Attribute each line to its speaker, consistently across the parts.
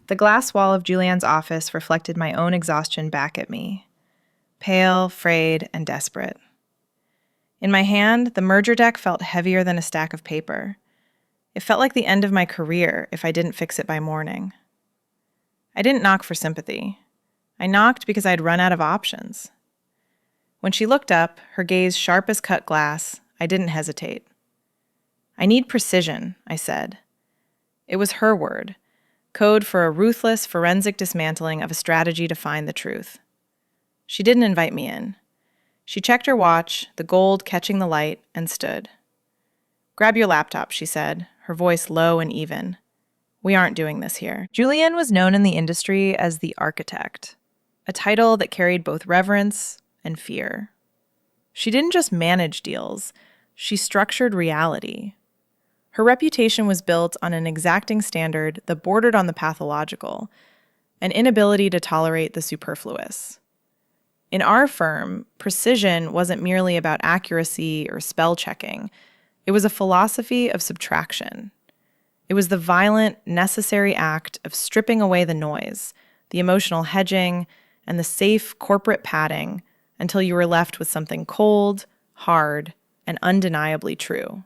Speaker 1: The glass wall of Julianne's office reflected my own exhaustion back at me, pale, frayed, and desperate. In my hand, the merger deck felt heavier than a stack of paper. It felt like the end of my career if I didn't fix it by morning. I didn't knock for sympathy. I knocked because I'd run out of options. When she looked up, her gaze sharp as cut glass, I didn't hesitate. "I need precision," I said. It was her word, code for a ruthless forensic dismantling of a strategy to find the truth. She didn't invite me in. She checked her watch, the gold catching the light, and stood. "Grab your laptop," she said, her voice low and even. "We aren't doing this here." Julianne was known in the industry as the architect, a title that carried both reverence and fear. She didn't just manage deals, she structured reality. Her reputation was built on an exacting standard that bordered on the pathological, an inability to tolerate the superfluous. In our firm, precision wasn't merely about accuracy or spell checking. It was a philosophy of subtraction. It was the violent, necessary act of stripping away the noise, the emotional hedging, and the safe corporate padding until you were left with something cold, hard, and undeniably true.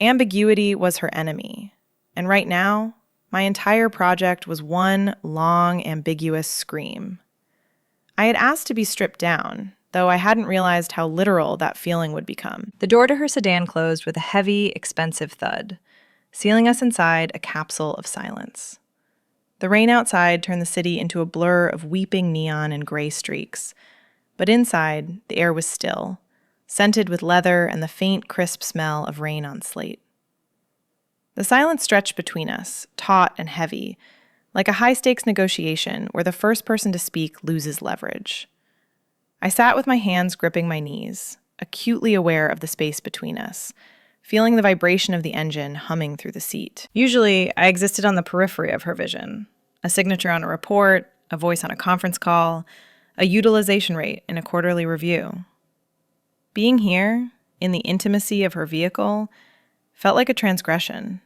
Speaker 1: Ambiguity was her enemy, and right now, my entire project was one long, ambiguous scream. I had asked to be stripped down, though I hadn't realized how literal that feeling would become. The door to her sedan closed with a heavy, expensive thud, sealing us inside a capsule of silence. The rain outside turned the city into a blur of weeping neon and gray streaks, but inside, the air was still, scented with leather and the faint, crisp smell of rain on slate. The silence stretched between us, taut and heavy, like a high-stakes negotiation where the first person to speak loses leverage. I sat with my hands gripping my knees, acutely aware of the space between us, feeling the vibration of the engine humming through the seat. Usually, I existed on the periphery of her vision, a signature on a report, a voice on a conference call, a utilization rate in a quarterly review. Being here, in the intimacy of her vehicle, felt like a transgression.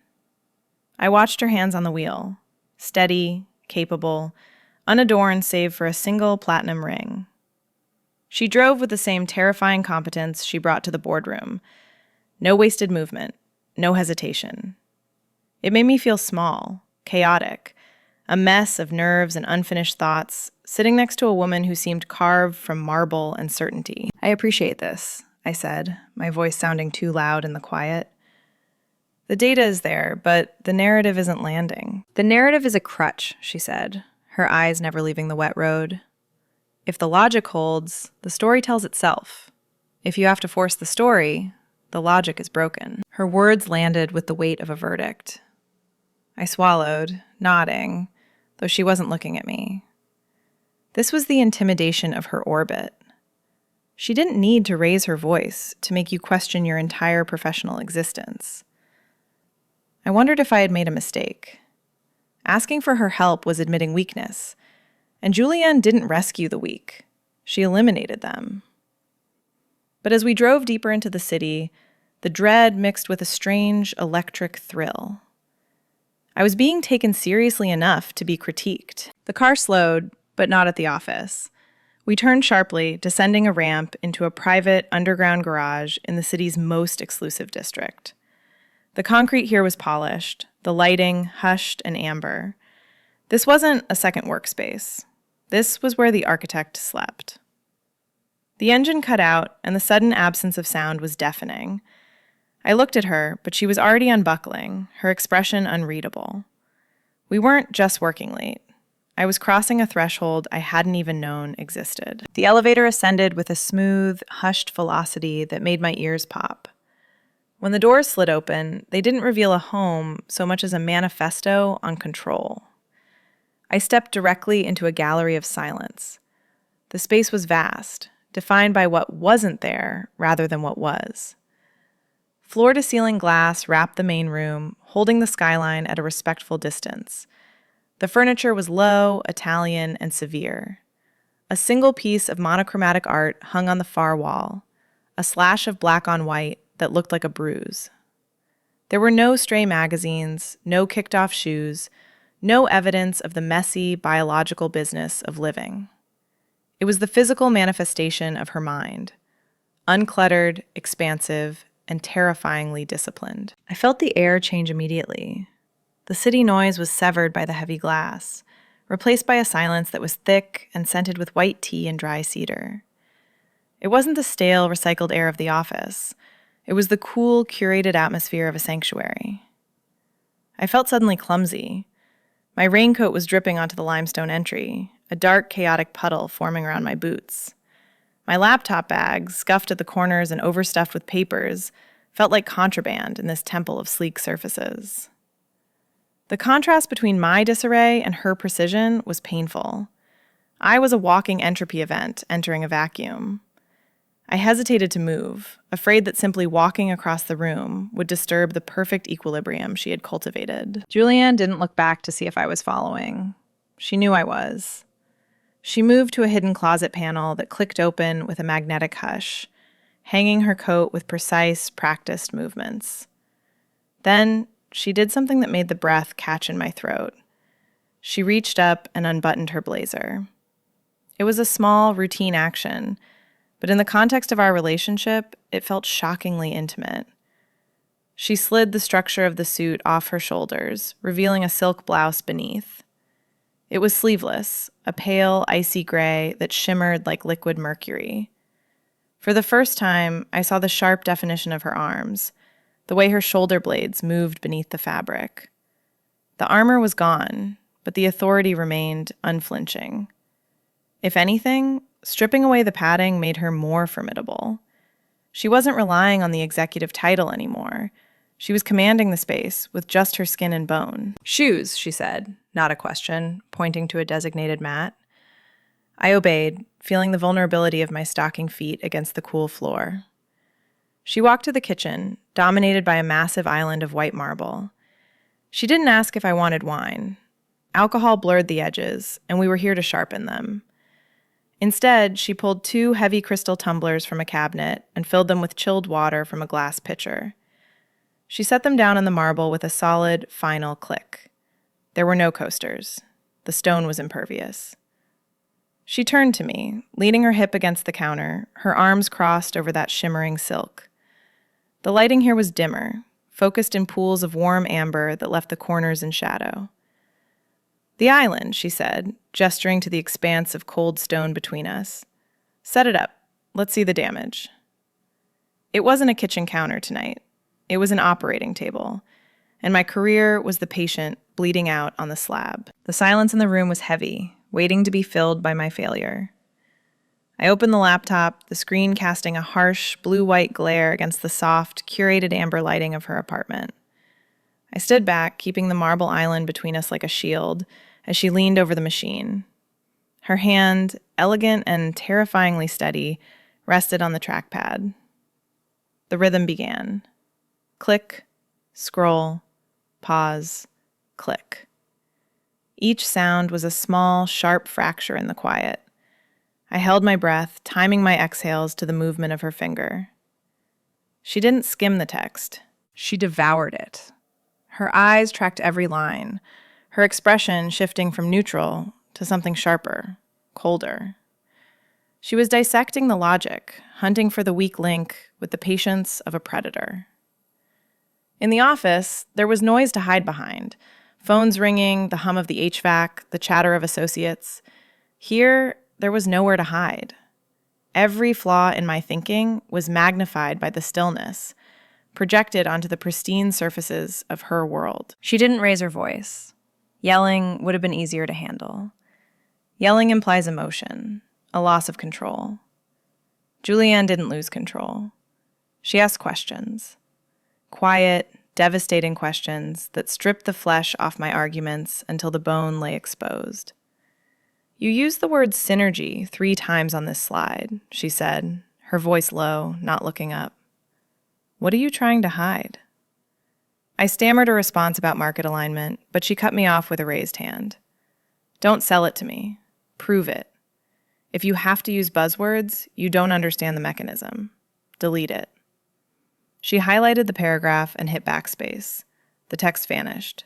Speaker 1: I watched her hands on the wheel, steady, capable, unadorned save for a single platinum ring. She drove with the same terrifying competence she brought to the boardroom. No wasted movement, no hesitation. It made me feel small, chaotic, a mess of nerves and unfinished thoughts, sitting next to a woman who seemed carved from marble and certainty. "I appreciate this," I said, my voice sounding too loud in the quiet. "The data is there, but the narrative isn't landing." "The narrative is a crutch," she said, her eyes never leaving the wet road. "If the logic holds, the story tells itself. If you have to force the story, the logic is broken." Her words landed with the weight of a verdict. I swallowed, nodding, though she wasn't looking at me. This was the intimidation of her orbit. She didn't need to raise her voice to make you question your entire professional existence. I wondered if I had made a mistake. Asking for her help was admitting weakness, and Julianne didn't rescue the weak. She eliminated them. But as we drove deeper into the city, the dread mixed with a strange electric thrill. I was being taken seriously enough to be critiqued. The car slowed, but not at the office. We turned sharply, descending a ramp into a private underground garage in the city's most exclusive district. The concrete here was polished, the lighting hushed and amber. This wasn't a second workspace. This was where the architect slept. The engine cut out, and the sudden absence of sound was deafening. I looked at her, but she was already unbuckling, her expression unreadable. We weren't just working late. I was crossing a threshold I hadn't even known existed. The elevator ascended with a smooth, hushed velocity that made my ears pop. When the doors slid open, they didn't reveal a home so much as a manifesto on control. I stepped directly into a gallery of silence. The space was vast, defined by what wasn't there rather than what was. Floor-to-ceiling glass wrapped the main room, holding the skyline at a respectful distance. The furniture was low, Italian, and severe. A single piece of monochromatic art hung on the far wall, a slash of black on white that looked like a bruise. There were no stray magazines, no kicked-off shoes, No evidence of the messy, biological business of living. It was the physical manifestation of her mind, uncluttered, expansive, and terrifyingly disciplined. I felt the air change immediately. The city noise was severed by the heavy glass, replaced by a silence that was thick and scented with white tea and dry cedar. It wasn't the stale, recycled air of the office. It was the cool, curated atmosphere of a sanctuary. I felt suddenly clumsy. My raincoat was dripping onto the limestone entry, a dark, chaotic puddle forming around my boots. My laptop bag, scuffed at the corners and overstuffed with papers, felt like contraband in this temple of sleek surfaces. The contrast between my disarray and her precision was painful. I was a walking entropy event entering a vacuum. I hesitated to move, afraid that simply walking across the room would disturb the perfect equilibrium she had cultivated. Julianne didn't look back to see if I was following. She knew I was. She moved to a hidden closet panel that clicked open with a magnetic hush, hanging her coat with precise, practiced movements. Then she did something that made the breath catch in my throat. She reached up and unbuttoned her blazer. It was a small, routine action, but in the context of our relationship, it felt shockingly intimate. She slid the structure of the suit off her shoulders, revealing a silk blouse beneath. It was sleeveless, a pale, icy gray that shimmered like liquid mercury. For the first time, I saw the sharp definition of her arms, the way her shoulder blades moved beneath the fabric. The armor was gone, but the authority remained unflinching. If anything, stripping away the padding made her more formidable. She wasn't relying on the executive title anymore. She was commanding the space with just her skin and bone. "Shoes," she said, not a question, pointing to a designated mat. I obeyed, feeling the vulnerability of my stocking feet against the cool floor. She walked to the kitchen, dominated by a massive island of white marble. She didn't ask if I wanted wine. Alcohol blurred the edges, and we were here to sharpen them. Instead, she pulled 2 heavy crystal tumblers from a cabinet and filled them with chilled water from a glass pitcher. She set them down on the marble with a solid, final click. There were no coasters. The stone was impervious. She turned to me, leaning her hip against the counter, her arms crossed over that shimmering silk. The lighting here was dimmer, focused in pools of warm amber that left the corners in shadow. "The island," she said, gesturing to the expanse of cold stone between us. "Set it up. Let's see the damage." It wasn't a kitchen counter tonight. It was an operating table, and my career was the patient bleeding out on the slab. The silence in the room was heavy, waiting to be filled by my failure. I opened the laptop, the screen casting a harsh, blue-white glare against the soft, curated amber lighting of her apartment. I stood back, keeping the marble island between us like a shield, as she leaned over the machine. Her hand, elegant and terrifyingly steady, rested on the trackpad. The rhythm began. Click, scroll, pause, click. Each sound was a small, sharp fracture in the quiet. I held my breath, timing my exhales to the movement of her finger. She didn't skim the text. She devoured it. Her eyes tracked every line, her expression shifting from neutral to something sharper, colder. She was dissecting the logic, hunting for the weak link with the patience of a predator. In the office, there was noise to hide behind. Phones ringing, the hum of the HVAC, the chatter of associates. Here, there was nowhere to hide. Every flaw in my thinking was magnified by the stillness, projected onto the pristine surfaces of her world. She didn't raise her voice. Yelling would have been easier to handle. Yelling implies emotion, a loss of control. Julianne didn't lose control. She asked questions. Quiet, devastating questions that stripped the flesh off my arguments until the bone lay exposed. "You used the word synergy 3 times on this slide," she said, her voice low, not looking up. "What are you trying to hide?" I stammered a response about market alignment, but she cut me off with a raised hand. "Don't sell it to me. Prove it. If you have to use buzzwords, you don't understand the mechanism. Delete it." She highlighted the paragraph and hit backspace. The text vanished.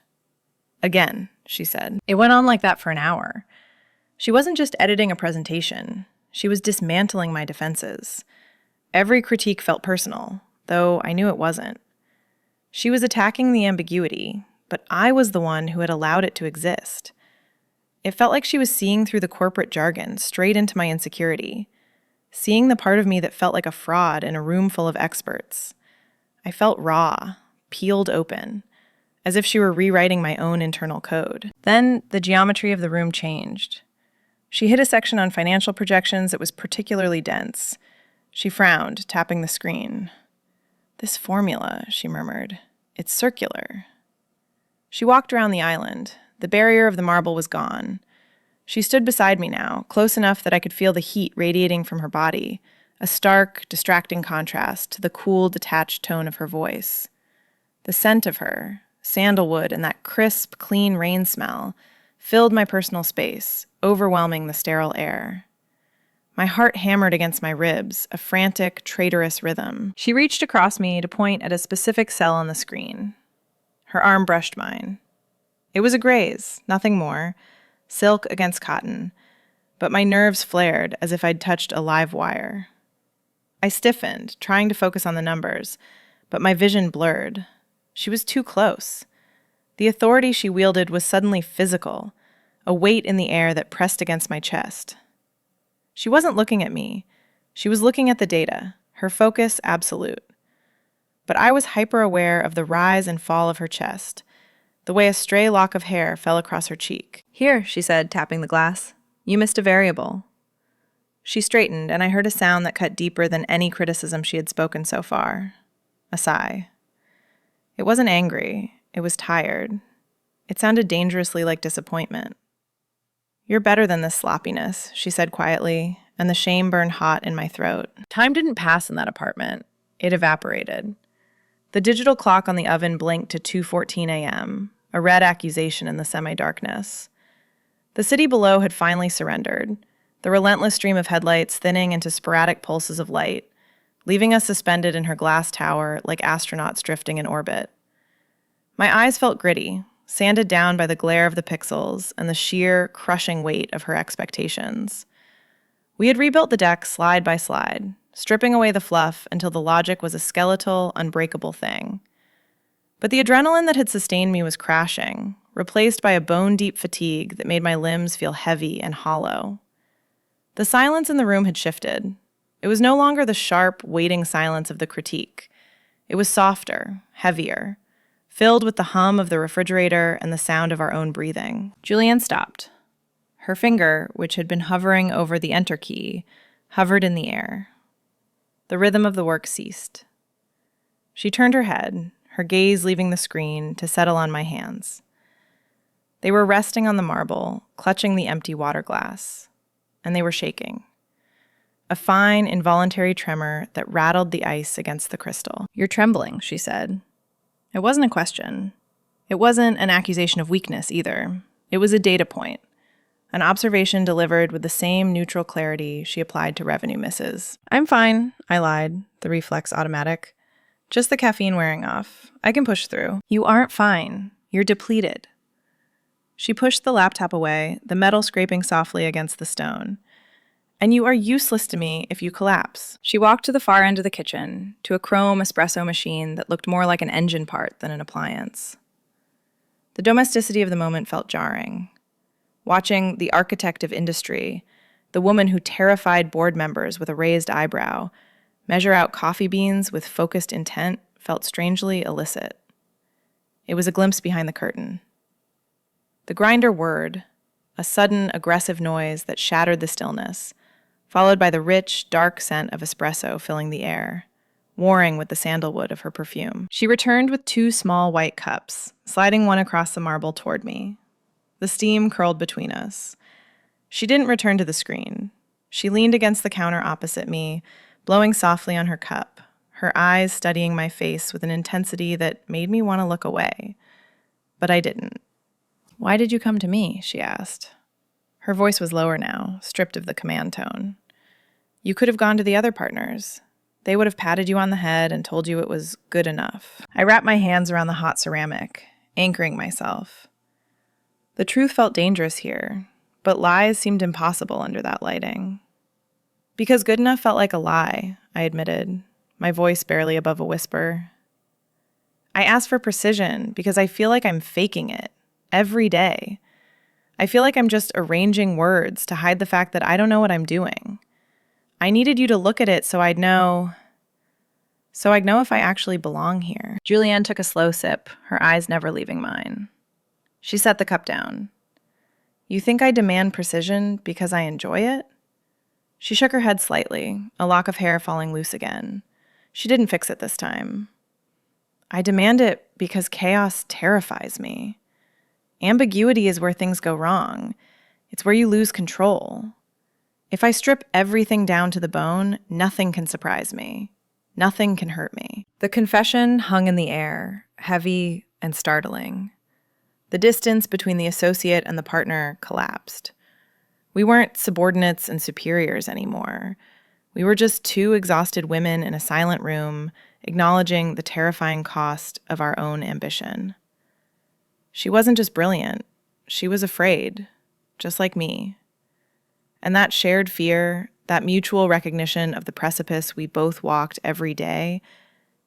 Speaker 1: Again, she said. It went on like that for an hour. She wasn't just editing a presentation. She was dismantling my defenses. Every critique felt personal, though I knew it wasn't. She was attacking the ambiguity, but I was the one who had allowed it to exist. It felt like she was seeing through the corporate jargon straight into my insecurity, seeing the part of me that felt like a fraud in a room full of experts. I felt raw, peeled open, as if she were rewriting my own internal code. Then the geometry of the room changed. She hit a section on financial projections that was particularly dense. She frowned, tapping the screen. "This formula," she murmured, "it's circular." She walked around the island. The barrier of the marble was gone. She stood beside me now, close enough that I could feel the heat radiating from her body, a stark, distracting contrast to the cool, detached tone of her voice. The scent of her, sandalwood and that crisp, clean rain smell, filled my personal space, overwhelming the sterile air. My heart hammered against my ribs, a frantic, traitorous rhythm. She reached across me to point at a specific cell on the screen. Her arm brushed mine. It was a graze, nothing more, silk against cotton, but my nerves flared as if I'd touched a live wire. I stiffened, trying to focus on the numbers, but my vision blurred. She was too close. The authority she wielded was suddenly physical, a weight in the air that pressed against my chest. She wasn't looking at me. She was looking at the data, her focus absolute. But I was hyper-aware of the rise and fall of her chest, the way a stray lock of hair fell across her cheek. "Here," she said, tapping the glass. "You missed a variable." She straightened, and I heard a sound that cut deeper than any criticism she had spoken so far. A sigh. It wasn't angry. It was tired. It sounded dangerously like disappointment. "You're better than this sloppiness," she said quietly, and the shame burned hot in my throat. Time didn't pass in that apartment. It evaporated. The digital clock on the oven blinked to 2:14 a.m., a red accusation in the semi-darkness. The city below had finally surrendered, the relentless stream of headlights thinning into sporadic pulses of light, leaving us suspended in her glass tower like astronauts drifting in orbit. My eyes felt gritty, sanded down by the glare of the pixels and the sheer, crushing weight of her expectations. We had rebuilt the deck slide by slide, stripping away the fluff until the logic was a skeletal, unbreakable thing. But the adrenaline that had sustained me was crashing, replaced by a bone-deep fatigue that made my limbs feel heavy and hollow. The silence in the room had shifted. It was no longer the sharp, waiting silence of the critique. It was softer, heavier, filled with the hum of the refrigerator and the sound of our own breathing. Julianne stopped. Her finger, which had been hovering over the enter key, hovered in the air. The rhythm of the work ceased. She turned her head, her gaze leaving the screen to settle on my hands. They were resting on the marble, clutching the empty water glass, and they were shaking. A fine, involuntary tremor that rattled the ice against the crystal. "You're trembling," she said. It wasn't a question. It wasn't an accusation of weakness either. It was a data point, an observation delivered with the same neutral clarity she applied to revenue misses. "I'm fine," I lied, the reflex automatic. "Just the caffeine wearing off. I can push through." "You aren't fine. You're depleted." She pushed the laptop away, the metal scraping softly against the stone. "And you are useless to me if you collapse." She walked to the far end of the kitchen, to a chrome espresso machine that looked more like an engine part than an appliance. The domesticity of the moment felt jarring. Watching the architect of industry, the woman who terrified board members with a raised eyebrow, measure out coffee beans with focused intent felt strangely illicit. It was a glimpse behind the curtain. The grinder whirred, a sudden, aggressive noise that shattered the stillness, followed by the rich, dark scent of espresso filling the air, warring with the sandalwood of her perfume. She returned with 2 small white cups, sliding one across the marble toward me. The steam curled between us. She didn't return to the screen. She leaned against the counter opposite me, blowing softly on her cup, her eyes studying my face with an intensity that made me want to look away. But I didn't. "Why did you come to me?" she asked. Her voice was lower now, stripped of the command tone. "You could have gone to the other partners. They would have patted you on the head and told you it was good enough." I wrapped my hands around the hot ceramic, anchoring myself. The truth felt dangerous here, but lies seemed impossible under that lighting. Because good enough felt like a lie, I admitted, my voice barely above a whisper. I asked for precision because I feel like I'm faking it every day. I feel like I'm just arranging words to hide the fact that I don't know what I'm doing. I needed you to look at it so I'd know if I actually belong here. Julianne took a slow sip, her eyes never leaving mine. She set the cup down. You think I demand precision because I enjoy it? She shook her head slightly, a lock of hair falling loose again. She didn't fix it this time. I demand it because chaos terrifies me. Ambiguity is where things go wrong. It's where you lose control. If I strip everything down to the bone, nothing can surprise me. Nothing can hurt me. The confession hung in the air, heavy and startling. The distance between the associate and the partner collapsed. We weren't subordinates and superiors anymore. We were just two exhausted women in a silent room, acknowledging the terrifying cost of our own ambition. She wasn't just brilliant. She was afraid, just like me. And that shared fear, that mutual recognition of the precipice we both walked every day,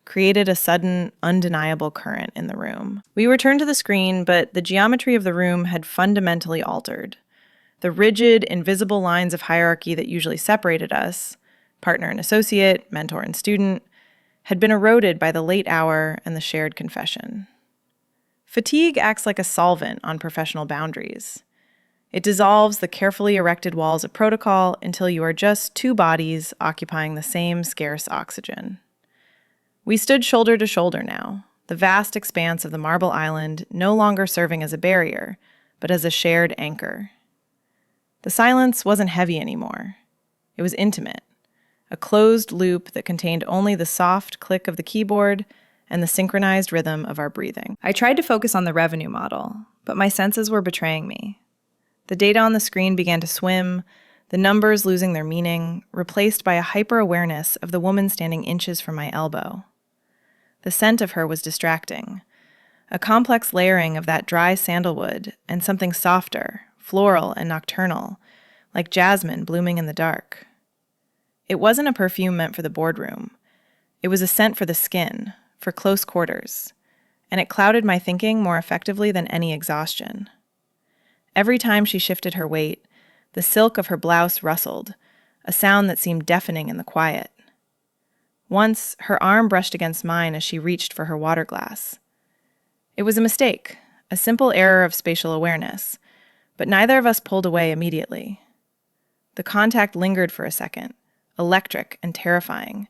Speaker 1: created a sudden, undeniable current in the room. We returned to the screen, but the geometry of the room had fundamentally altered. The rigid, invisible lines of hierarchy that usually separated us, partner and associate, mentor and student, had been eroded by the late hour and the shared confession. Fatigue acts like a solvent on professional boundaries. It dissolves the carefully erected walls of protocol until you are just two bodies occupying the same scarce oxygen. We stood shoulder to shoulder now, the vast expanse of the marble island no longer serving as a barrier, but as a shared anchor. The silence wasn't heavy anymore. It was intimate, a closed loop that contained only the soft click of the keyboard and the synchronized rhythm of our breathing. I tried to focus on the revenue model, but my senses were betraying me. The data on the screen began to swim, the numbers losing their meaning, replaced by a hyper-awareness of the woman standing inches from my elbow. The scent of her was distracting, a complex layering of that dry sandalwood and something softer, floral and nocturnal, like jasmine blooming in the dark. It wasn't a perfume meant for the boardroom. It was a scent for the skin, for close quarters, and it clouded my thinking more effectively than any exhaustion. Every time she shifted her weight, the silk of her blouse rustled, a sound that seemed deafening in the quiet. Once, her arm brushed against mine as she reached for her water glass. It was a mistake, a simple error of spatial awareness, but neither of us pulled away immediately. The contact lingered for a second, electric and terrifying,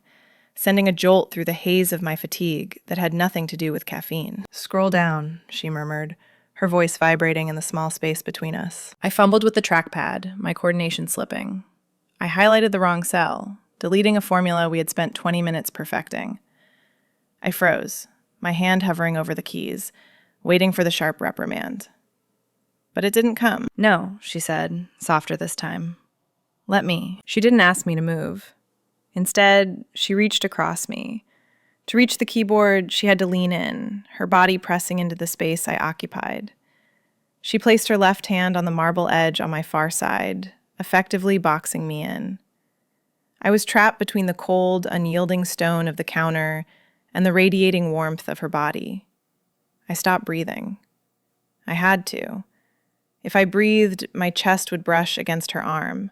Speaker 1: sending a jolt through the haze of my fatigue that had nothing to do with caffeine. "Scroll down," she murmured, her voice vibrating in the small space between us. I fumbled with the trackpad, my coordination slipping. I highlighted the wrong cell, deleting a formula we had spent 20 minutes perfecting. I froze, my hand hovering over the keys, waiting for the sharp reprimand. But it didn't come. "No," she said, softer this time. "Let me." She didn't ask me to move. Instead, she reached across me. To reach the keyboard, she had to lean in, her body pressing into the space I occupied. She placed her left hand on the marble edge on my far side, effectively boxing me in. I was trapped between the cold, unyielding stone of the counter and the radiating warmth of her body. I stopped breathing. I had to. If I breathed, my chest would brush against her arm.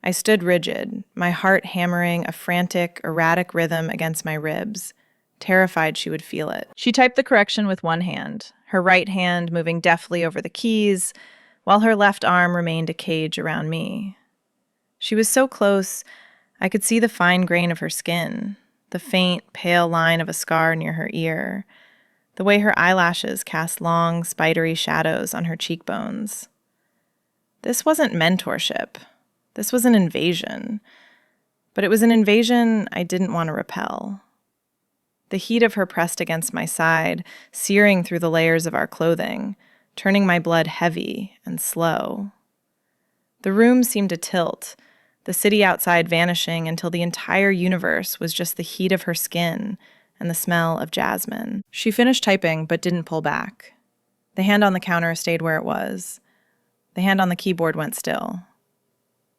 Speaker 1: I stood rigid, my heart hammering a frantic, erratic rhythm against my ribs, terrified she would feel it. She typed the correction with one hand, her right hand moving deftly over the keys, while her left arm remained a cage around me. She was so close, I could see the fine grain of her skin, the faint, pale line of a scar near her ear, the way her eyelashes cast long, spidery shadows on her cheekbones. This wasn't mentorship. This was an invasion. But it was an invasion I didn't want to repel. The heat of her pressed against my side, searing through the layers of our clothing, turning my blood heavy and slow. The room seemed to tilt, the city outside vanishing until the entire universe was just the heat of her skin and the smell of jasmine. She finished typing but didn't pull back. The hand on the counter stayed where it was. The hand on the keyboard went still.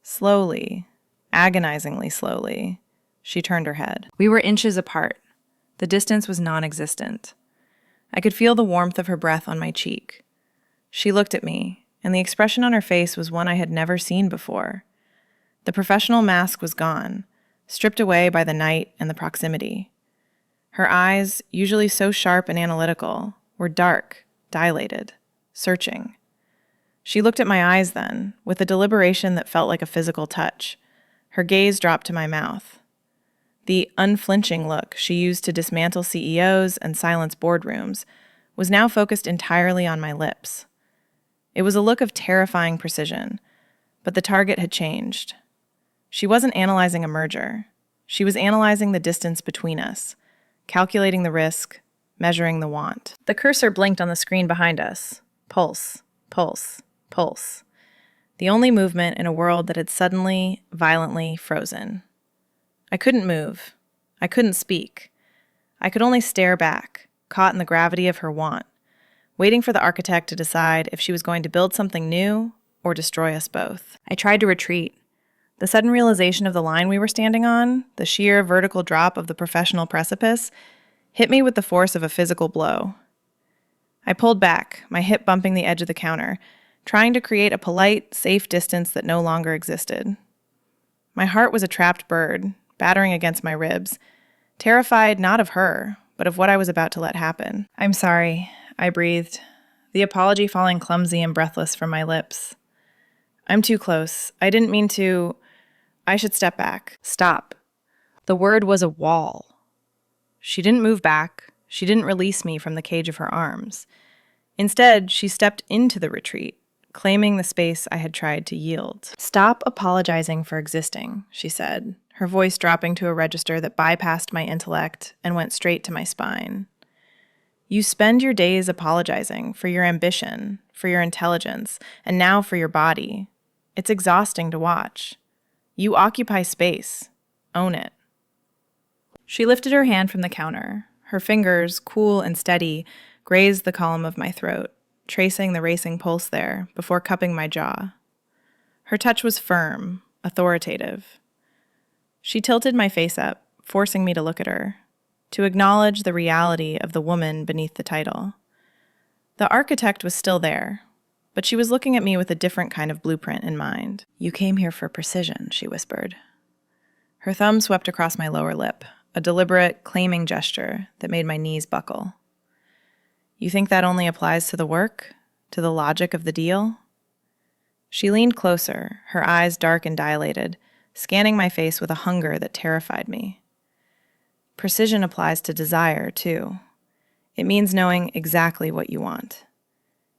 Speaker 1: Slowly, agonizingly slowly, she turned her head. We were inches apart. The distance was non-existent. I could feel the warmth of her breath on my cheek. She looked at me, and the expression on her face was one I had never seen before. The professional mask was gone, stripped away by the night and the proximity. Her eyes, usually so sharp and analytical, were dark, dilated, searching. She looked at my eyes then, with a deliberation that felt like a physical touch. Her gaze dropped to my mouth. The unflinching look she used to dismantle CEOs and silence boardrooms was now focused entirely on my lips. It was a look of terrifying precision, but the target had changed. She wasn't analyzing a merger. She was analyzing the distance between us, calculating the risk, measuring the want. The cursor blinked on the screen behind us. Pulse, pulse, pulse. The only movement in a world that had suddenly, violently frozen. I couldn't move. I couldn't speak. I could only stare back, caught in the gravity of her want, waiting for the architect to decide if she was going to build something new or destroy us both. I tried to retreat. The sudden realization of the line we were standing on, the sheer vertical drop of the professional precipice, hit me with the force of a physical blow. I pulled back, my hip bumping the edge of the counter, trying to create a polite, safe distance that no longer existed. My heart was a trapped bird, battering against my ribs, terrified not of her, but of what I was about to let happen. "I'm sorry," I breathed, the apology falling clumsy and breathless from my lips. "I'm too close. I didn't mean to. I should step back." Stop. The word was a wall. She didn't move back. She didn't release me from the cage of her arms. Instead, she stepped into the retreat, claiming the space I had tried to yield. "Stop apologizing for existing," she said, her voice dropping to a register that bypassed my intellect and went straight to my spine. "You spend your days apologizing for your ambition, for your intelligence, and now for your body. It's exhausting to watch. You occupy space. Own it." She lifted her hand from the counter. Her fingers, cool and steady, grazed the column of my throat, tracing the racing pulse there before cupping my jaw. Her touch was firm, authoritative. She tilted my face up, forcing me to look at her, to acknowledge the reality of the woman beneath the title. The architect was still there, but she was looking at me with a different kind of blueprint in mind. "You came here for precision," she whispered. Her thumb swept across my lower lip, a deliberate, claiming gesture that made my knees buckle. "You think that only applies to the work? To the logic of the deal?" She leaned closer, her eyes dark and dilated, scanning my face with a hunger that terrified me. "Precision applies to desire, too. It means knowing exactly what you want.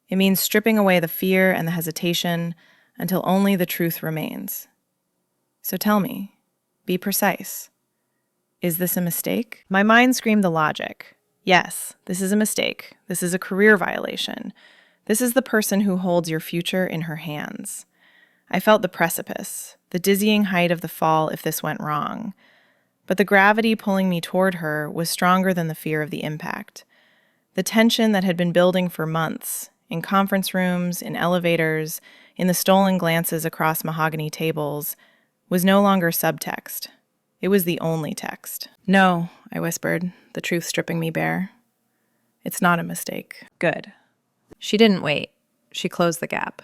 Speaker 1: It means stripping away the fear and the hesitation until only the truth remains. So tell me, be precise. Is this a mistake?" My mind screamed the logic. Yes, this is a mistake. This is a career violation. This is the person who holds your future in her hands. I felt the precipice, the dizzying height of the fall if this went wrong. But the gravity pulling me toward her was stronger than the fear of the impact. The tension that had been building for months, in conference rooms, in elevators, in the stolen glances across mahogany tables, was no longer subtext. It was the only text. "No," I whispered, the truth stripping me bare. "It's not a mistake." "Good." She didn't wait. She closed the gap.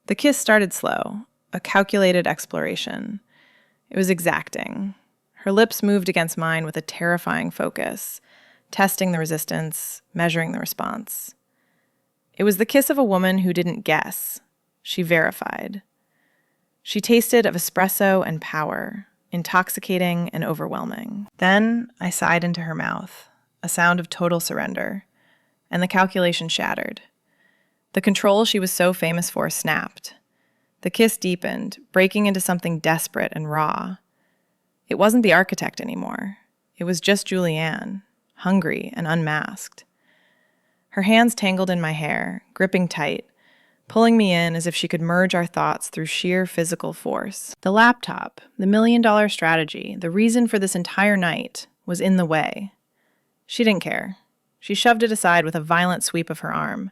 Speaker 1: The kiss started slow, a calculated exploration. It was exacting. Her lips moved against mine with a terrifying focus, testing the resistance, measuring the response. It was the kiss of a woman who didn't guess. She verified. She tasted of espresso and power, intoxicating and overwhelming. Then I sighed into her mouth, a sound of total surrender, and the calculation shattered. The control she was so famous for snapped. The kiss deepened, breaking into something desperate and raw. It wasn't the architect anymore. It was just Julianne, hungry and unmasked. Her hands tangled in my hair, gripping tight, pulling me in as if she could merge our thoughts through sheer physical force. The laptop, the $1 million strategy, the reason for this entire night was in the way. She didn't care. She shoved it aside with a violent sweep of her arm.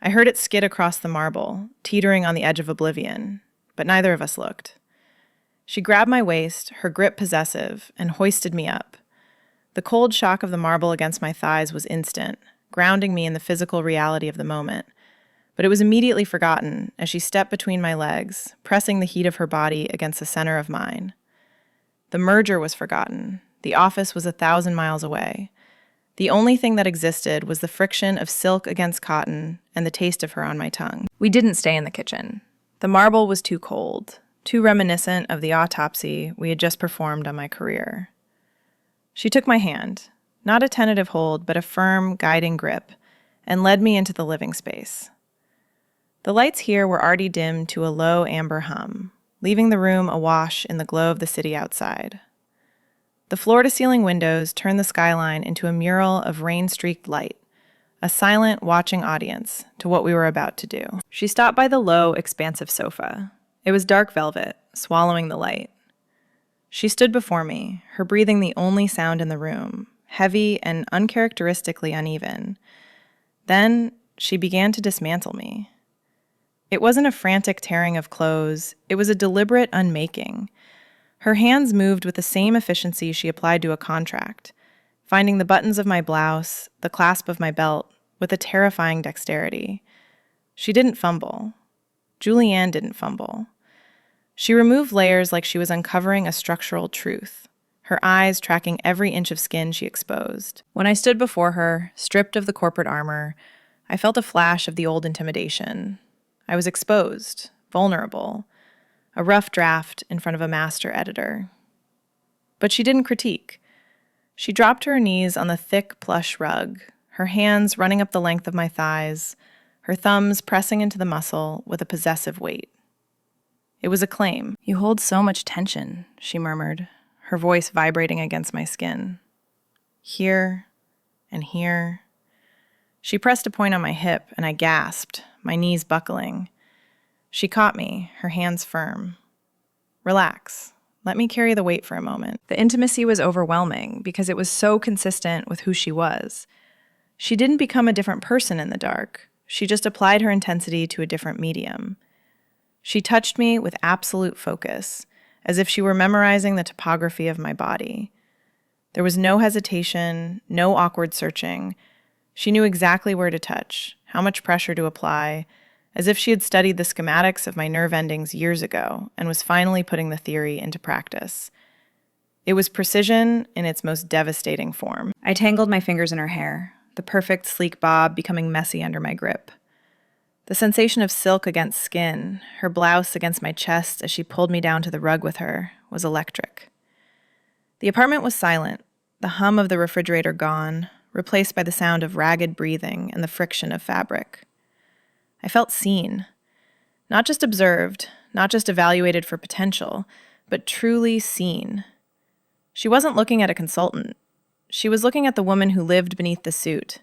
Speaker 1: I heard it skid across the marble, teetering on the edge of oblivion, but neither of us looked. She grabbed my waist, her grip possessive, and hoisted me up. The cold shock of the marble against my thighs was instant, grounding me in the physical reality of the moment. But it was immediately forgotten as she stepped between my legs, pressing the heat of her body against the center of mine. The merger was forgotten. The office was 1,000 miles away. The only thing that existed was the friction of silk against cotton and the taste of her on my tongue. We didn't stay in the kitchen. The marble was too cold, too reminiscent of the autopsy we had just performed on my career. She took my hand, not a tentative hold, but a firm, guiding grip, and led me into the living space. The lights here were already dimmed to a low amber hum, leaving the room awash in the glow of the city outside. The floor-to-ceiling windows turned the skyline into a mural of rain-streaked light, a silent, watching audience to what we were about to do. She stopped by the low, expansive sofa. It was dark velvet, swallowing the light. She stood before me, her breathing the only sound in the room, heavy and uncharacteristically uneven. Then she began to dismantle me. It wasn't a frantic tearing of clothes, it was a deliberate unmaking. Her hands moved with the same efficiency she applied to a contract, finding the buttons of my blouse, the clasp of my belt, with a terrifying dexterity. She didn't fumble. Julianne didn't fumble. She removed layers like she was uncovering a structural truth, her eyes tracking every inch of skin she exposed. When I stood before her, stripped of the corporate armor, I felt a flash of the old intimidation. I was exposed, vulnerable, a rough draft in front of a master editor. But she didn't critique. She dropped to her knees on the thick plush rug, her hands running up the length of my thighs, her thumbs pressing into the muscle with a possessive weight. It was a claim. "You hold so much tension," she murmured, her voice vibrating against my skin. Here and here. She pressed a point on my hip, and I gasped, my knees buckling. She caught me, her hands firm. "Relax. Let me carry the weight for a moment." The intimacy was overwhelming because it was so consistent with who she was. She didn't become a different person in the dark. She just applied her intensity to a different medium. She touched me with absolute focus, as if she were memorizing the topography of my body. There was no hesitation, no awkward searching. She knew exactly where to touch, how much pressure to apply, as if she had studied the schematics of my nerve endings years ago and was finally putting the theory into practice. It was precision in its most devastating form. I tangled my fingers in her hair, the perfect sleek bob becoming messy under my grip. The sensation of silk against skin, her blouse against my chest as she pulled me down to the rug with her, was electric. The apartment was silent, the hum of the refrigerator gone, replaced by the sound of ragged breathing and the friction of fabric. I felt seen. Not just observed, not just evaluated for potential, but truly seen. She wasn't looking at a consultant. She was looking at the woman who lived beneath the suit,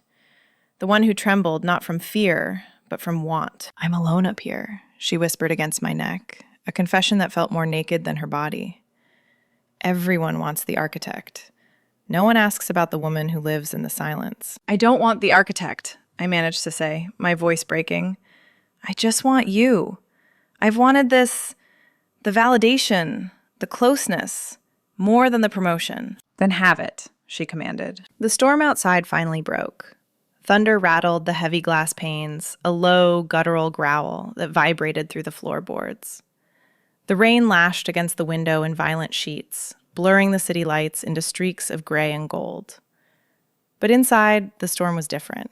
Speaker 1: the one who trembled not from fear, but from want. "I'm alone up here," she whispered against my neck, a confession that felt more naked than her body. Everyone wants the architect. No one asks about the woman who lives in the silence. "I don't want the architect," I managed to say, my voice breaking. "I just want you. I've wanted this, the validation, the closeness, more than the promotion." "Then have it," she commanded. The storm outside finally broke. Thunder rattled the heavy glass panes, a low, guttural growl that vibrated through the floorboards. The rain lashed against the window in violent sheets, blurring the city lights into streaks of gray and gold. But inside, the storm was different.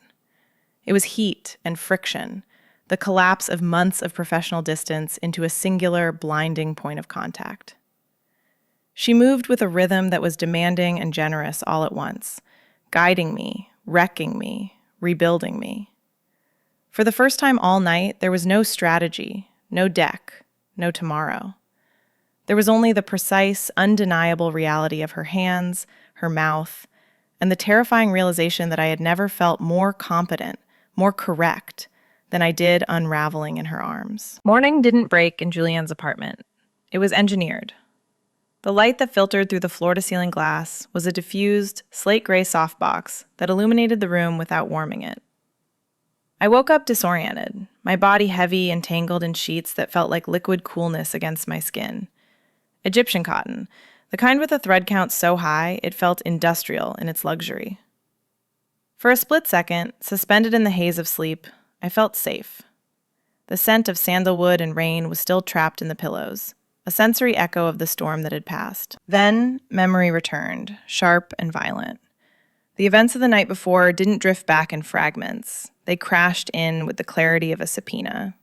Speaker 1: It was heat and friction, the collapse of months of professional distance into a singular, blinding point of contact. She moved with a rhythm that was demanding and generous all at once, guiding me, wrecking me, rebuilding me. For the first time all night, there was no strategy, no deck, no tomorrow. There was only the precise, undeniable reality of her hands, her mouth, and the terrifying realization that I had never felt more competent, more correct, than I did unraveling in her arms. Morning didn't break in Julianne's apartment. It was engineered. The light that filtered through the floor-to-ceiling glass was a diffused, slate-gray softbox that illuminated the room without warming it. I woke up disoriented, my body heavy and tangled in sheets that felt like liquid coolness against my skin. Egyptian cotton, the kind with a thread count so high it felt industrial in its luxury. For a split second, suspended in the haze of sleep, I felt safe. The scent of sandalwood and rain was still trapped in the pillows, a sensory echo of the storm that had passed. Then, memory returned, sharp and violent. The events of the night before didn't drift back in fragments. They crashed in with the clarity of a subpoena.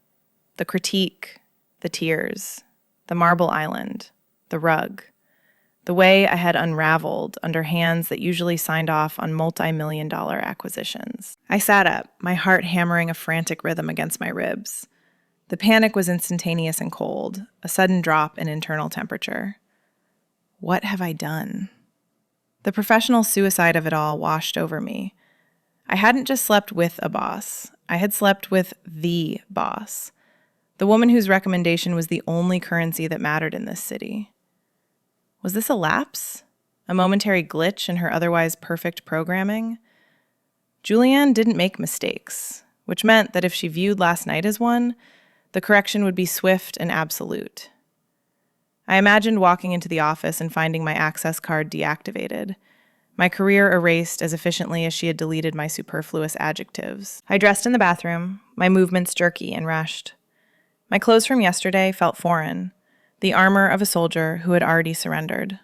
Speaker 1: The critique, the tears, the marble island, the rug. The way I had unraveled under hands that usually signed off on multi-million-dollar acquisitions. I sat up, my heart hammering a frantic rhythm against my ribs. The panic was instantaneous and cold, a sudden drop in internal temperature. What have I done? The professional suicide of it all washed over me. I hadn't just slept with a boss. I had slept with the boss. The woman whose recommendation was the only currency that mattered in this city. Was this a lapse? A momentary glitch in her otherwise perfect programming? Julianne didn't make mistakes, which meant that if she viewed last night as one, the correction would be swift and absolute. I imagined walking into the office and finding my access card deactivated, my career erased as efficiently as she had deleted my superfluous adjectives. I dressed in the bathroom, my movements jerky and rushed. My clothes from yesterday felt foreign, the armor of a soldier who had already surrendered.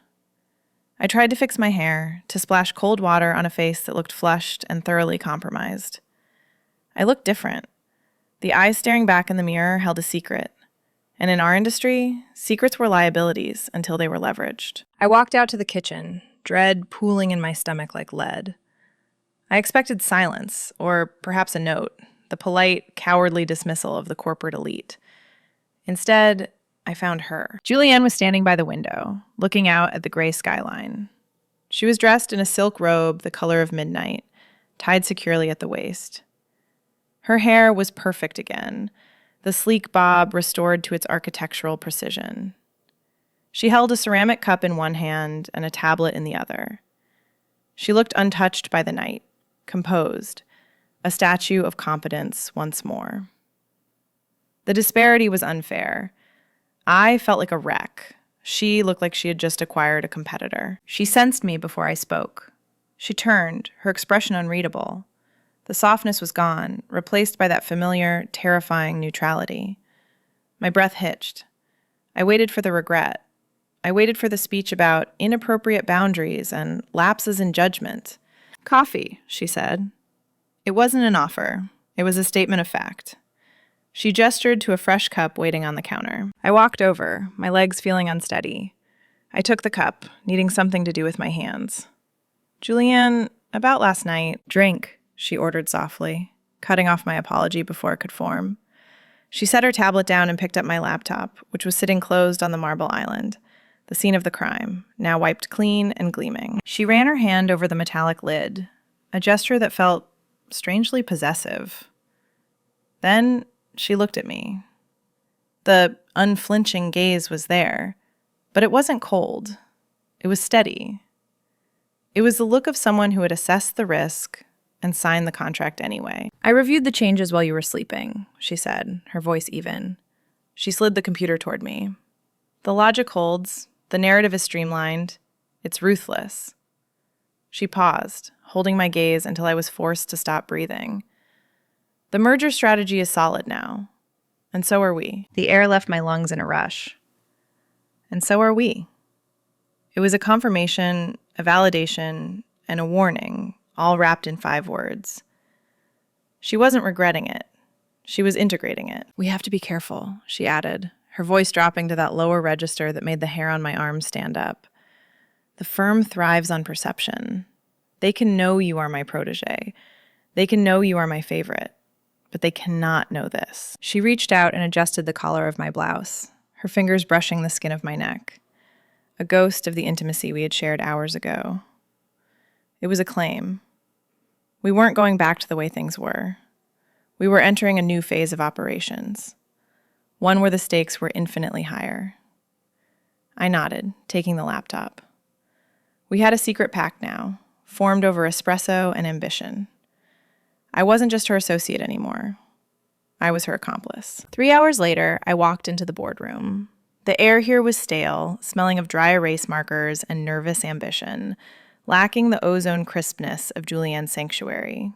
Speaker 1: I tried to fix my hair, to splash cold water on a face that looked flushed and thoroughly compromised. I looked different. The eyes staring back in the mirror held a secret. And in our industry, secrets were liabilities until they were leveraged. I walked out to the kitchen, dread pooling in my stomach like lead. I expected silence, or perhaps a note, the polite, cowardly dismissal of the corporate elite. Instead, I found her. Julianne was standing by the window, looking out at the gray skyline. She was dressed in a silk robe the color of midnight, tied securely at the waist. Her hair was perfect again, the sleek bob restored to its architectural precision. She held a ceramic cup in one hand and a tablet in the other. She looked untouched by the night, composed, a statue of competence once more. The disparity was unfair. I felt like a wreck. She looked like she had just acquired a competitor. She sensed me before I spoke. She turned, her expression unreadable. The softness was gone, replaced by that familiar, terrifying neutrality. My breath hitched. I waited for the regret. I waited for the speech about inappropriate boundaries and lapses in judgment. "Coffee," she said. It wasn't an offer. It was a statement of fact. She gestured to a fresh cup waiting on the counter. I walked over, my legs feeling unsteady. I took the cup, needing something to do with my hands. "Julianne, about last night." "Drink," she ordered softly, cutting off my apology before it could form. She set her tablet down and picked up my laptop, which was sitting closed on the marble island, the scene of the crime, now wiped clean and gleaming. She ran her hand over the metallic lid, a gesture that felt strangely possessive. Then she looked at me. The unflinching gaze was there, but it wasn't cold. It was steady. It was the look of someone who had assessed the risk and signed the contract anyway. "I reviewed the changes while you were sleeping," she said, her voice even. She slid the computer toward me. "The logic holds. The narrative is streamlined. It's ruthless." She paused, holding my gaze until I was forced to stop breathing. "The merger strategy is solid now. And so are we." The air left my lungs in a rush. And so are we. It was a confirmation, a validation, and a warning, all wrapped in 5 words. She wasn't regretting it. She was integrating it. "We have to be careful," she added, her voice dropping to that lower register that made the hair on my arms stand up. "The firm thrives on perception. They can know you are my protege. They can know you are my favorite. But they cannot know this." She reached out and adjusted the collar of my blouse, her fingers brushing the skin of my neck, a ghost of the intimacy we had shared hours ago. It was a claim. We weren't going back to the way things were. We were entering a new phase of operations, one where the stakes were infinitely higher. I nodded, taking the laptop. We had a secret pact now, formed over espresso and ambition. I wasn't just her associate anymore. I was her accomplice. 3 hours later, I walked into the boardroom. The air here was stale, smelling of dry erase markers and nervous ambition, lacking the ozone crispness of Julianne's sanctuary.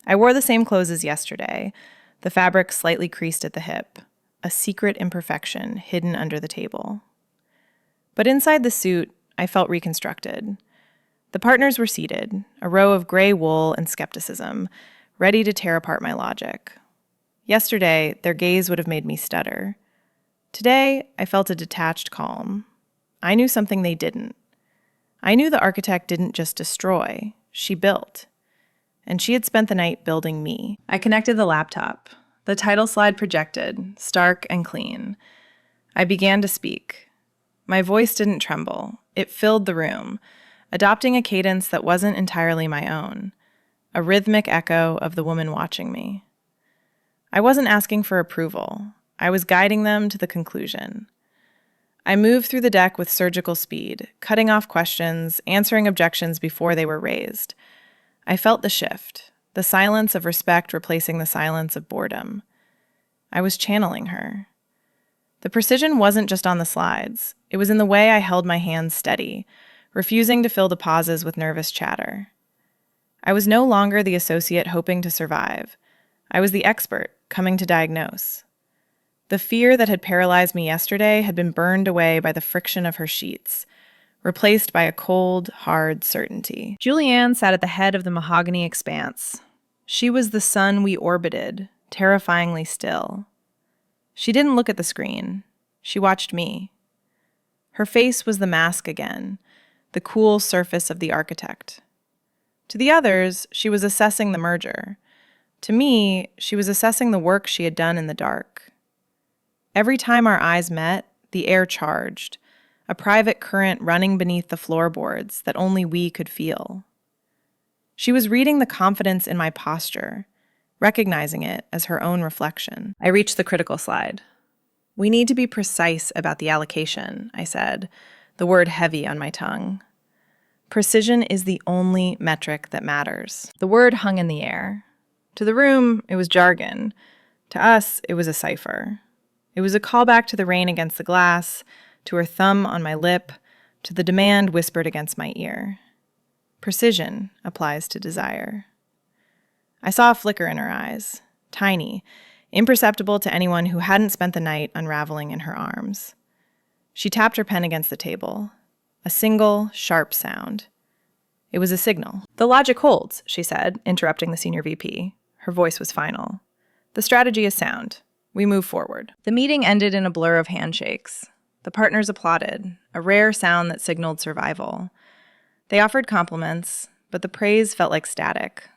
Speaker 1: I wore the same clothes as yesterday, the fabric slightly creased at the hip, a secret imperfection hidden under the table. But inside the suit, I felt reconstructed. The partners were seated, a row of gray wool and skepticism, ready to tear apart my logic. Yesterday, their gaze would have made me stutter. Today, I felt a detached calm. I knew something they didn't. I knew the architect didn't just destroy, she built. And she had spent the night building me. I connected the laptop. The title slide projected, stark and clean. I began to speak. My voice didn't tremble. It filled the room, adopting a cadence that wasn't entirely my own, a rhythmic echo of the woman watching me. I wasn't asking for approval. I was guiding them to the conclusion. I moved through the deck with surgical speed, cutting off questions, answering objections before they were raised. I felt the shift, the silence of respect replacing the silence of boredom. I was channeling her. The precision wasn't just on the slides. It was in the way I held my hands steady, refusing to fill the pauses with nervous chatter. I was no longer the associate hoping to survive. I was the expert coming to diagnose. The fear that had paralyzed me yesterday had been burned away by the friction of her sheets, replaced by a cold, hard certainty. Julianne sat at the head of the mahogany expanse. She was the sun we orbited, terrifyingly still. She didn't look at the screen. She watched me. Her face was the mask again, the cool surface of the architect. To the others, she was assessing the merger. To me, she was assessing the work she had done in the dark. Every time our eyes met, the air charged, a private current running beneath the floorboards that only we could feel. She was reading the confidence in my posture, recognizing it as her own reflection. I reached the critical slide. We need to be precise about the allocation, I said, the word heavy on my tongue. Precision is the only metric that matters. The word hung in the air. To the room, it was jargon. To us, it was a cipher. It was a callback to the rain against the glass, to her thumb on my lip, to the demand whispered against my ear. Precision applies to desire. I saw a flicker in her eyes, tiny, imperceptible to anyone who hadn't spent the night unraveling in her arms. She tapped her pen against the table. A single, sharp sound. It was a signal. The logic holds, she said, interrupting the senior VP. Her voice was final. The strategy is sound. We move forward. The meeting ended in a blur of handshakes. The partners applauded, a rare sound that signaled survival. They offered compliments, but the praise felt like static.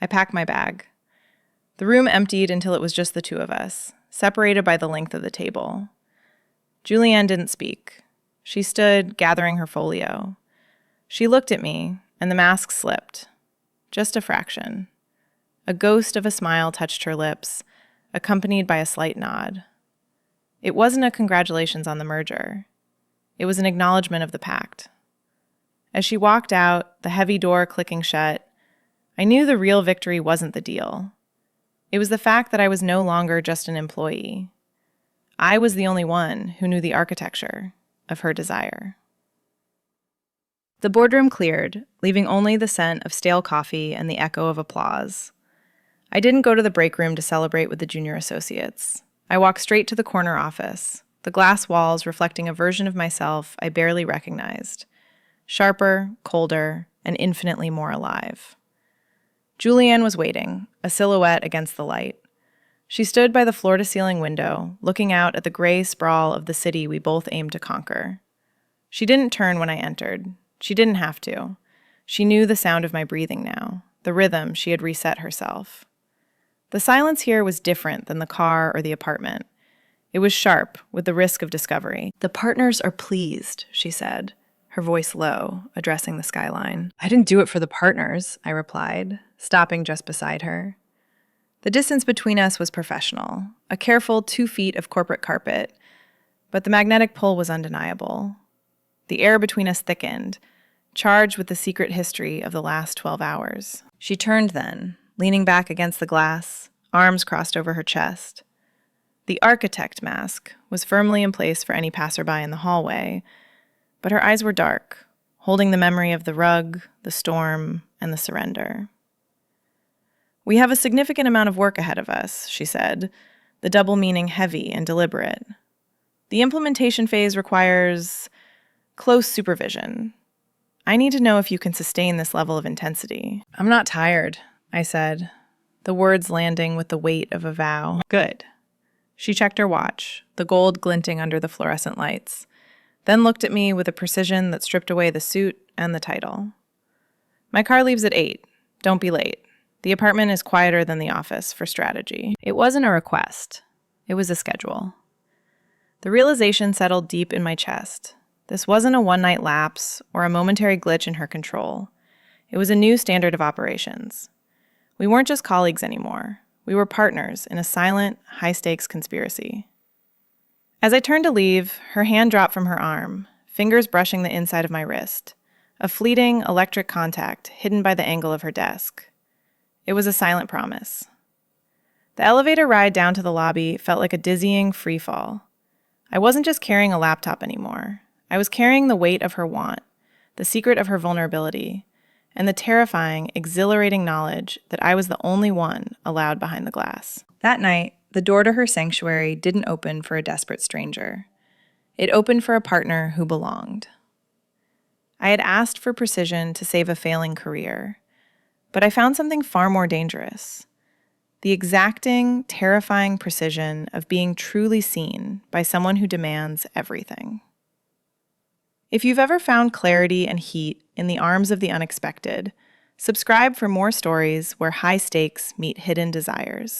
Speaker 1: I packed my bag. The room emptied until it was just the two of us, separated by the length of the table. Julianne didn't speak. She stood, gathering her folio. She looked at me, and the mask slipped. Just a fraction. A ghost of a smile touched her lips, accompanied by a slight nod. It wasn't a congratulations on the merger. It was an acknowledgement of the pact. As she walked out, the heavy door clicking shut, I knew the real victory wasn't the deal. It was the fact that I was no longer just an employee. I was the only one who knew the architecture of her desire. The boardroom cleared, leaving only the scent of stale coffee and the echo of applause. I didn't go to the break room to celebrate with the junior associates. I walked straight to the corner office, the glass walls reflecting a version of myself I barely recognized. Sharper, colder, and infinitely more alive. Julianne was waiting, a silhouette against the light. She stood by the floor-to-ceiling window, looking out at the gray sprawl of the city we both aimed to conquer. She didn't turn when I entered. She didn't have to. She knew the sound of my breathing now, the rhythm she had reset herself. The silence here was different than the car or the apartment. It was sharp, with the risk of discovery. "The partners are pleased," she said, her voice low, addressing the skyline. "I didn't do it for the partners," I replied, stopping just beside her. The distance between us was professional, a careful 2 feet of corporate carpet, But the magnetic pull was undeniable. The air between us thickened, charged with the secret history of the last 12 hours. She turned then, leaning back against the glass, arms crossed over her chest. The architect mask was firmly in place for any passerby in the hallway, but her eyes were dark, holding the memory of the rug, the storm, and the surrender. "We have a significant amount of work ahead of us," she said, the double meaning heavy and deliberate. "The implementation phase requires close supervision. I need to know if you can sustain this level of intensity." "I'm not tired," I said, the words landing with the weight of a vow. "Good." She checked her watch, the gold glinting under the fluorescent lights, then looked at me with a precision that stripped away the suit and the title. "My car leaves at 8. Don't be late. The apartment is quieter than the office for strategy." It wasn't a request. It was a schedule. The realization settled deep in my chest. This wasn't a one-night lapse or a momentary glitch in her control. It was a new standard of operations. We weren't just colleagues anymore. We were partners in a silent, high-stakes conspiracy. As I turned to leave, her hand dropped from her arm, fingers brushing the inside of my wrist, a fleeting electric contact hidden by the angle of her desk. It was a silent promise. The elevator ride down to the lobby felt like a dizzying free fall. I wasn't just carrying a laptop anymore. I was carrying the weight of her want, the secret of her vulnerability, and the terrifying, exhilarating knowledge that I was the only one allowed behind the glass. That night, the door to her sanctuary didn't open for a desperate stranger. It opened for a partner who belonged. I had asked for precision to save a failing career, but I found something far more dangerous: the exacting, terrifying precision of being truly seen by someone who demands everything. If you've ever found clarity and heat in the arms of the unexpected, subscribe for more stories where high stakes meet hidden desires.